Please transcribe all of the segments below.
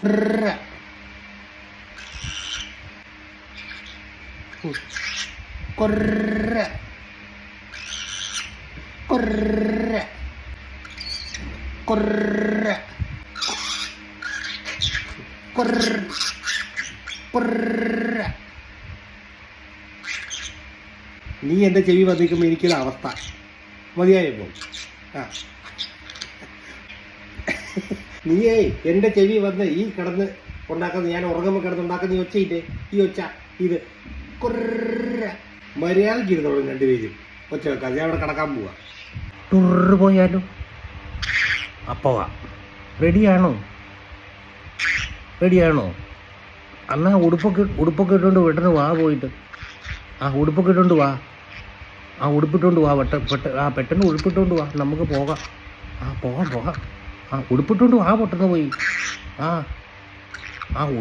കൊറ കൊറ കൊറ കൊറ കൊറ. നീ എൻ്റെ ചെവി വന്നിരിക്കുമ്പോൾ എനിക്കൊരു അവസ്ഥ മതിയായപ്പോ. ആ നീയേ എൻ്റെ ചെവി വന്ന് ഈ കിടന്ന് ഉണ്ടാക്കുന്ന, ഞാൻ ഉറങ്ങുമ്പോൾ കിടന്നുണ്ടാക്കുന്ന ഈ ഒച്ചയില്ലേ, ഈ ഒച്ച ഇത് കൊറ. മര്യാദയ്ക്ക് ഇരുന്നോളും രണ്ടുപേരും ഒച്ച വെക്കാതെ. ഞാൻ അവിടെ കിടക്കാൻ പോവാ. ടൂറ് പോയാലോ? അപ്പവാ. റെഡിയാണോ? അന്നാ ഉടുപ്പൊക്കെ ഇട്ടുകൊണ്ട് പെട്ടെന്ന് വാ പോയിട്ട്. ഉടുപ്പൊക്കെ ഇട്ടുകൊണ്ട് വാ. ഉടുപ്പിട്ടുകൊണ്ട് വാ. പെട്ടെന്ന് ഉടുപ്പിട്ടുകൊണ്ട് വാ, നമുക്ക് പോകാം. പോകാം. ഉടുപ്പിട്ടുകൊണ്ട് വാ, പെട്ടെന്ന് പോയി.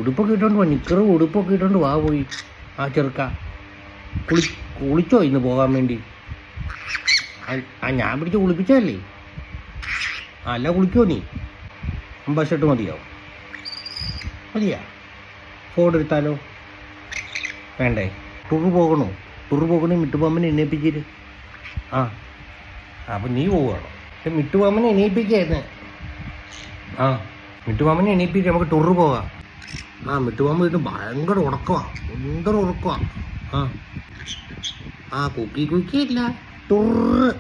ഉടുപ്പൊക്കെ ഇട്ടുകൊണ്ട് വാ. നിക്കറും ഉടുപ്പൊക്കെ ഇട്ടുകൊണ്ട് വാ പോയി. ചെറുക്ക കുളിച്ചോ ഇന്ന് പോകാൻ വേണ്ടി? ഞാൻ പിടിച്ച് കുളിപ്പിച്ചതല്ലേ. അല്ല കുളിക്കുമോ നീ? 50 ഷർട്ട് മതിയാ? ഫോൺ എടുത്താലോ? വേണ്ടേ? ടൂറ് പോകണേ മിട്ടുപാമ്പനെ എണ്ണയിപ്പിച്ചിട്ട്. അപ്പം നീ പോവുകയാണോ? മിട്ടുപാമ്പനെ എണീപ്പിക്കായിരുന്നു. മിട്ടുപാമ്പനെ എണീപ്പിച്ച് നമുക്ക് ടൂറ് പോകാം. മിട്ടുപാമ്പ് വീട്ടിൽ ഭയങ്കര ഉറക്കമാണ്. കുക്കി ഇല്ല. ടൂറ്.